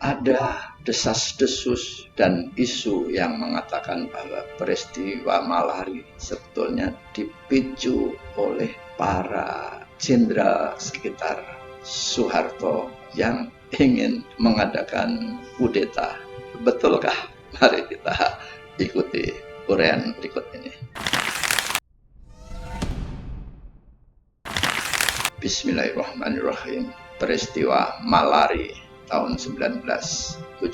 ada desas-desus dan isu yang mengatakan bahwa peristiwa Malari sebetulnya dipicu oleh para jenderal sekitar Soeharto yang ingin mengadakan kudeta. Betulkah? Mari kita ikuti uraian berikut ini. Bismillahirrahmanirrahim. Peristiwa Malari tahun 1974,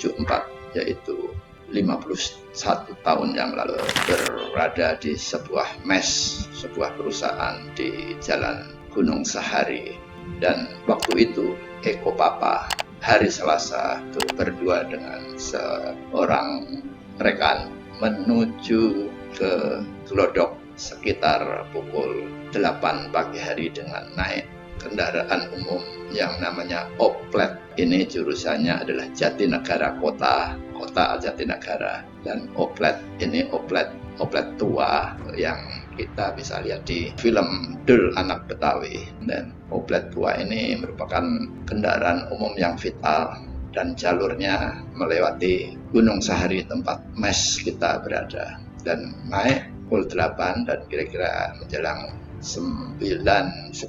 yaitu 51 tahun yang lalu, berada di sebuah mes, sebuah perusahaan di Jalan Gunung Sahari. Dan waktu itu Eko Papa hari Selasa itu berdua dengan seorang rekan menuju ke Glodok sekitar pukul 8 pagi hari dengan naik kendaraan umum yang namanya Oplet. Ini jurusannya adalah Jatinegara Kota Jatinegara, dan Oplet ini oplet tua yang kita bisa lihat di film Dul Anak Betawi. Dan Oplet tua ini merupakan kendaraan umum yang vital dan jalurnya melewati Gunung Sahari tempat mes kita berada, dan naik pukul 8 dan kira-kira menjelang 9:30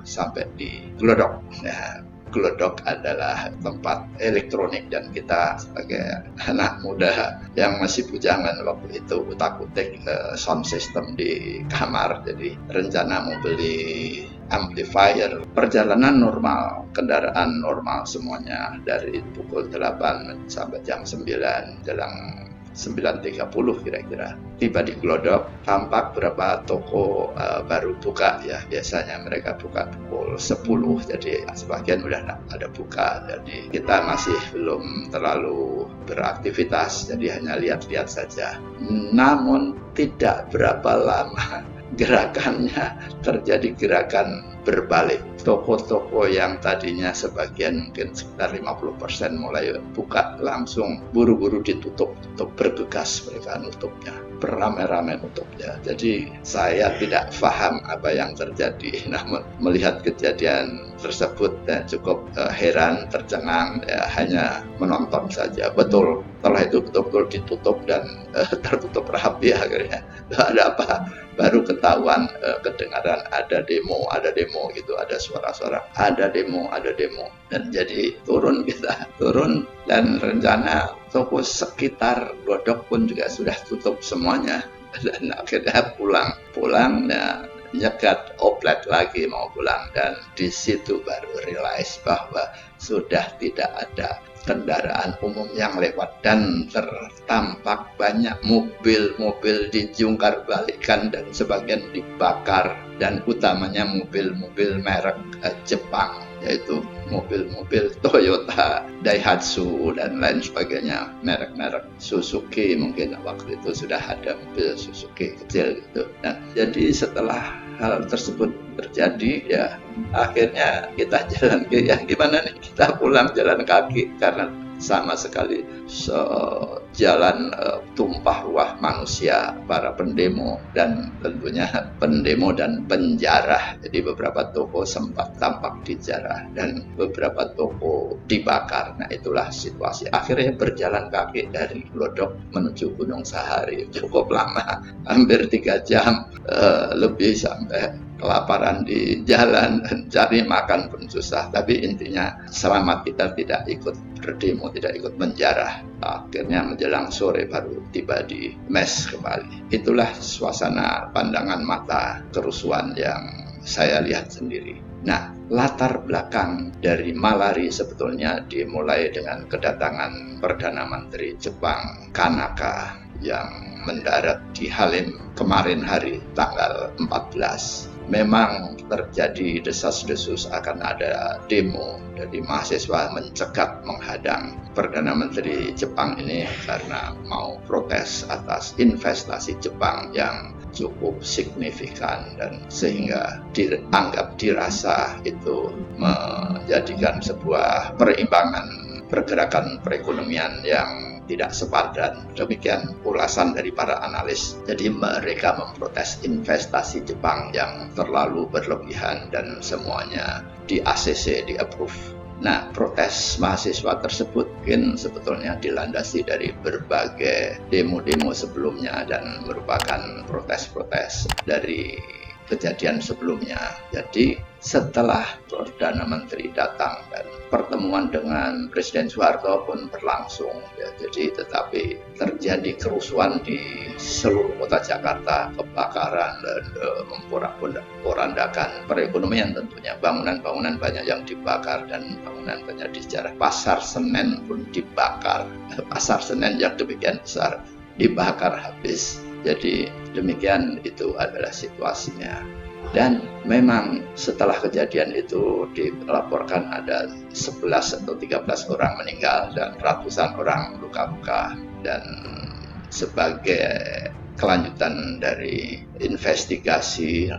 sampai di Glodok. Nah, Glodok adalah tempat elektronik dan kita sebagai anak muda yang masih bujangan waktu itu utak-utik sound system di kamar. Jadi rencana mau beli amplifier. Perjalanan normal, kendaraan normal semuanya dari pukul 8 sampai jam 9, jelang 9:30 kira-kira. Tiba di Glodok, tampak beberapa toko baru buka ya. Biasanya mereka buka pukul 10, jadi sebagian udah ada buka. Jadi kita masih belum terlalu beraktivitas, jadi hanya lihat-lihat saja. Namun tidak berapa lama gerakannya terjadi gerakan berbalik. Toko-toko yang tadinya sebagian mungkin sekitar 50% mulai buka, langsung buru-buru ditutup, bergegas mereka nutupnya, beramai-ramai nutupnya. Jadi saya tidak paham apa yang terjadi, namun melihat kejadian tersebut cukup heran, tercengang, ya, hanya menonton saja. Betul, setelah itu betul-betul ditutup dan tertutup rapi akhirnya. Ada apa? Baru ketahuan, kedengaran ada demo gitu, ada suara-suara ada demo, dan jadi turun dan rencana toko sekitar Glodok pun juga sudah tutup semuanya, dan akhirnya pulang ya, nyegat Oplet lagi mau pulang, dan di situ baru realize bahwa sudah tidak ada kendaraan umum yang lewat, dan tertampak banyak mobil-mobil dijungkar balikan dan sebagian dibakar, dan utamanya mobil-mobil merek Jepang, yaitu mobil-mobil Toyota, Daihatsu dan lain sebagainya, merek-merek Suzuki. Mungkin waktu itu sudah ada mobil Suzuki kecil gitu. Nah, jadi setelah hal tersebut terjadi, ya akhirnya kita jalan kaki. Ya gimana nih, kita pulang jalan kaki karena sama sekali jalan tumpah ruah manusia, para pendemo, dan tentunya pendemo dan penjara. Jadi beberapa toko sempat tampak dijarah dan beberapa toko dibakar. Nah, itulah situasi. Akhirnya berjalan kaki dari Glodok menuju Gunung Sahari cukup lama, hampir 3 jam lebih, sampai kelaparan di jalan dan cari makan pun susah. Tapi intinya selamat, kita tidak ikut berdemo, tidak ikut menjarah. Akhirnya menjelang sore baru tiba di mes kembali. Itulah suasana pandangan mata kerusuhan yang saya lihat sendiri. Nah, latar belakang dari Malari sebetulnya dimulai dengan kedatangan Perdana Menteri Jepang Kanaka yang mendarat di Halim kemarin hari tanggal 14. Memang terjadi desas-desus akan ada demo, jadi mahasiswa mencegat menghadang Perdana Menteri Jepang ini karena mau protes atas investasi Jepang yang cukup signifikan, dan sehingga dirasa itu menjadikan sebuah perimbangan pergerakan perekonomian yang tidak sepadan. Demikian ulasan dari para analis. Jadi mereka memprotes investasi Jepang yang terlalu berlebihan dan semuanya di ACC, di approve. Nah, protes mahasiswa tersebut mungkin sebetulnya dilandasi dari berbagai demo-demo sebelumnya dan merupakan protes-protes dari kejadian sebelumnya. Jadi setelah Perdana Menteri datang dan pertemuan dengan Presiden Soeharto pun berlangsung, ya, jadi tetapi terjadi kerusuhan di seluruh kota Jakarta, kebakaran dan memporak-porandakan perekonomian tentunya. Bangunan-bangunan banyak yang dibakar dan bangunan banyak di sejarah. Pasar Senen pun dibakar. Pasar Senen yang demikian besar dibakar habis. Jadi demikian itu adalah situasinya. Dan memang setelah kejadian itu dilaporkan ada 11 atau 13 orang meninggal dan ratusan orang luka-luka. Dan sebagai kelanjutan dari investigasi,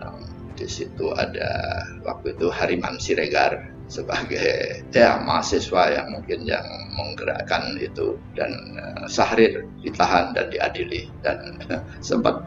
di situ ada waktu itu Hariman Siregar sebagai mahasiswa yang mungkin yang menggerakkan itu, dan Syahrir ditahan dan diadili dan sempat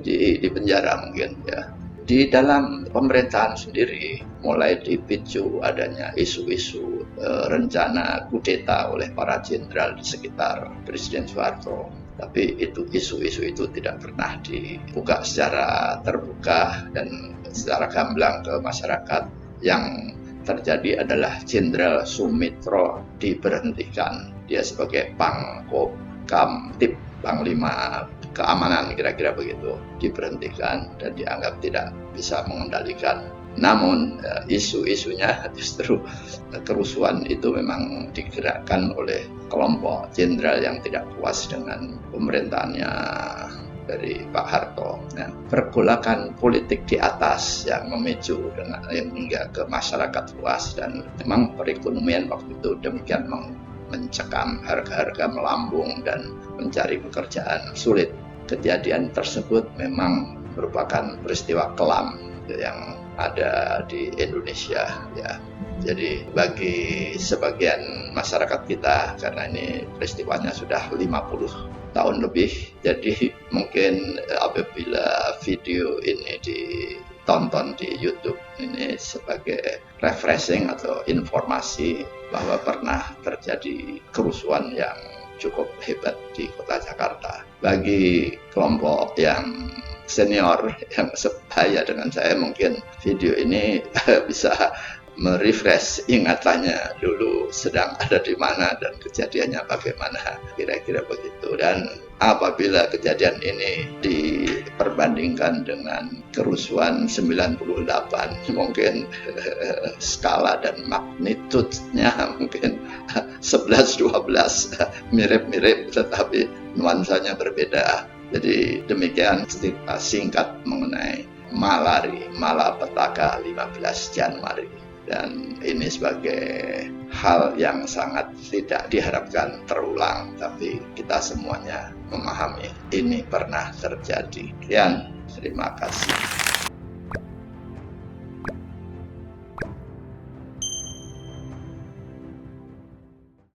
dipenjara mungkin ya. Di dalam pemerintahan sendiri mulai dipicu adanya isu-isu rencana kudeta oleh para jenderal di sekitar Presiden Soeharto. Tapi isu-isu itu tidak pernah dibuka secara terbuka dan secara gamblang ke masyarakat. Yang terjadi adalah Jenderal Sumitro diberhentikan. Dia sebagai Pangkopkamtib, Panglima Keamanan kira-kira begitu, diberhentikan dan dianggap tidak bisa mengendalikan. Namun isu-isunya justru kerusuhan itu memang digerakkan oleh kelompok jenderal yang tidak puas dengan pemerintahannya dari Pak Harto. Nah, pergolakan politik di atas yang memicu dengan hingga ke masyarakat luas, dan memang perekonomian waktu itu demikian mencekam, harga-harga melambung dan mencari pekerjaan sulit. Kejadian tersebut memang merupakan peristiwa kelam yang ada di Indonesia ya. Jadi bagi sebagian masyarakat kita, karena ini peristiwanya sudah 50 tahun lebih, jadi mungkin apabila video ini ditonton di YouTube ini sebagai refreshing atau informasi bahwa pernah terjadi kerusuhan yang cukup hebat di kota Jakarta. Bagi kelompok yang senior yang sebaya dengan saya, mungkin video ini bisa merefresh ingatannya dulu sedang ada di mana dan kejadiannya bagaimana, kira-kira begitu. Dan apabila kejadian ini diperbandingkan dengan kerusuhan 98, mungkin skala dan magnitudenya mungkin 11-12 mirip-mirip, tetapi nuansanya berbeda. Jadi demikian cerita singkat mengenai Malapetaka 15 Januari. Dan ini sebagai hal yang sangat tidak diharapkan terulang, tapi kita semuanya memahami ini pernah terjadi. Sekian, terima kasih.